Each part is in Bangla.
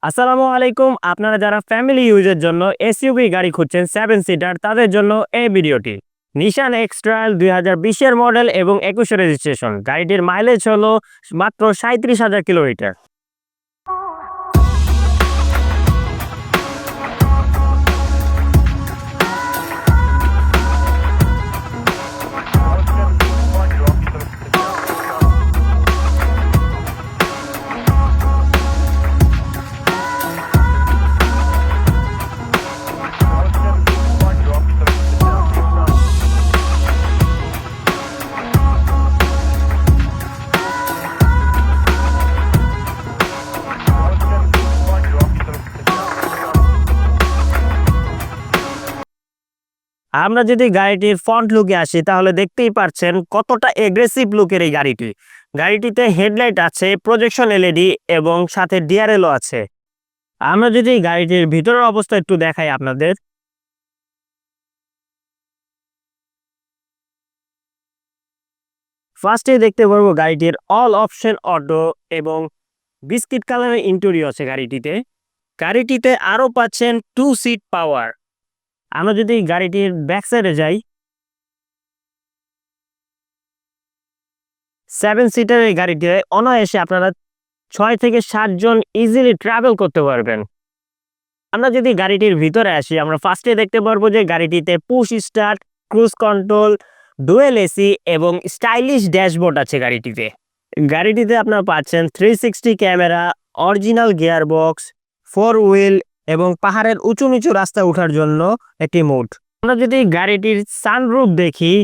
আসসালামু আলাইকুম। আপনারা যারা ফ্যামিলি ইউজের জন্য এসইউভি গাড়ি খুঁজছেন 7 সিটার তাদের জন্য এই ভিডিওটি। নিশান এক্স-ট্রায়াল 2020 এর মডেল এবং 21 এর রেজিস্ট্রেশন। গাড়িটির মাইলেজ হলো মাত্র 37,000 কিলোমিটার। আমরা যদি গাড়িটির ফ্রন্ট লুকে আসি তাহলে দেখতেই পাচ্ছেন কতটা এগ্রেসিভ লুকের এই গাড়িটি। গাড়িটিতে হেডলাইট আছে, প্রজেকশন এলইডি এবং সাথে ডিআরএলও আছে। আমরা যদি গাড়িটির ভিতরের অবস্থা একটু দেখাই আপনাদের। ফার্স্টে দেখতে পারবো গাড়িটির অল অপশন অটো এবং বিস্কিট কালারের ইন্টেরিয়র আছে গাড়িটিতে। গাড়িটিতে আরও পাচ্ছেন 2 সিট পাওয়ার। আমরা যদি গাড়িটির ব্যাক সাইডে যাই, 7 সিটার এই গাড়িটিতে অনায়াসে আপনারা 6 থেকে 7 জন ইজিলি ট্রাভেল করতে পারবেন। আমরা যদি গাড়িটির ভিতরে আসি, আমরা ফার্স্টে দেখতে পারবো যে গাড়িটিতে push start, cruise control, dual AC এবং স্টাইলিশ ড্যাশবোর্ড আছে গাড়িটিতে। গাড়িটিতে আপনারা পাচ্ছেন 360 camera, original gear box, 4 wheel এবং পাহাড়ের উঁচু নিচু রাস্তা ওঠার জন্য একটি মোড। আমরা যদি গাড়িটির সানরুফ দেখি,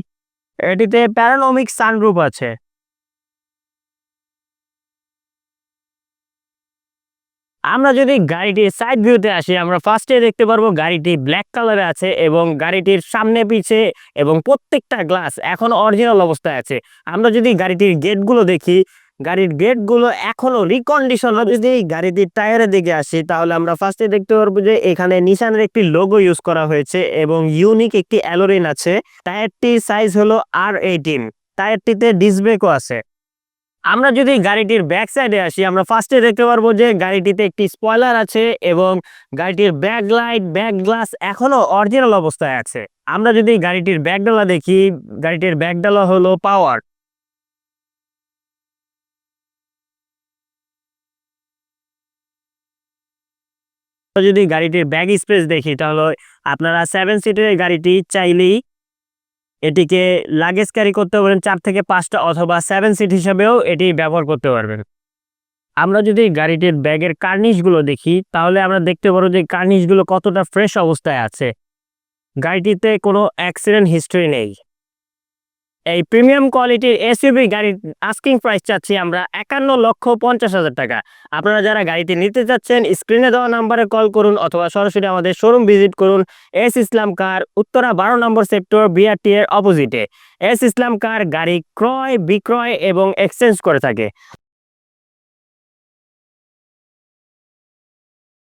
এটিতে প্যারানোমিক সানরুফ আছে। আমরা যদি গাড়িটির সাইড ভিউতে আসি, আমরা ফার্স্টে দেখতে পারবো গাড়িটি ব্ল্যাক কালারে আছে এবং গাড়িটির সামনে পিছে এবং প্রত্যেকটা গ্লাস এখন অরিজিনাল অবস্থায় আছে। আমরা যদি গাড়িটির গেটগুলো দেখি, গাড়ির গেটগুলো এখনো রিকন্ডিশন। যদি গাড়িটির টায়ারের দিকে আসি তাহলে আমরা ফার্স্টে দেখতে পারবো যে এখানে নিশানের একটি লোগো ইউজ করা হয়েছে এবং ইউনিক একটি অ্যালোরিন আছে। টায়ারটির সাইজ হলো R18। টায়ারটিতে ডিস্ক ব্রেকও আছে। আমরা যদি গাড়িটির ব্যাক সাইডে আসি, আমরা ফার্স্টে দেখতে পারবো যে গাড়িটিতে একটি স্পয়লার আছে এবং গাড়িটির ব্যাক লাইট, ব্যাক গ্লাস এখনো অরিজিনাল অবস্থায় আছে। আমরা যদি গাড়িটির ব্যাকডালা দেখি, গাড়িটির ব্যাকডালা হলো পাওয়ার। যদি গাড়িটির ব্যাগ স্পেস দেখি তাহলে আপনারা 7 সিটের গাড়িটি চাইলেই এটিকে লাগেজ ক্যারি করতে পারেন 4 থেকে 5টা, অথবা 7 সিট হিসাবেও এটি ব্যবহার করতে পারবেন। আমরা যদি গাড়িটির ব্যাগের কার্নিশগুলো দেখি তাহলে আমরা দেখতে পারবো যে কার্নিশগুলো কতটা ফ্রেশ অবস্থায় আছে। গাড়িটিতে কোনো অ্যাক্সিডেন্ট হিস্ট্রি নেই। এই প্রিমিয়াম কোয়ালিটির এসইউভি গাড়ির আস্কিং প্রাইস চাচ্ছি আমরা 51,50,000 টাকা। আপনারা যারা গাড়িটি নিতে চাচ্ছেন স্ক্রিনে দেওয়া নাম্বারে কল করুন অথবা সরাসরি আমাদের শোরুম ভিজিট করুন। এস ইসলাম কার, উত্তরা 12 নম্বর সেক্টর, বিআরটি এর অপোজিটে। এস ইসলাম কার গাড়ি ক্রয়, বিক্রয় এবং এক্সচেঞ্জ করে থাকে।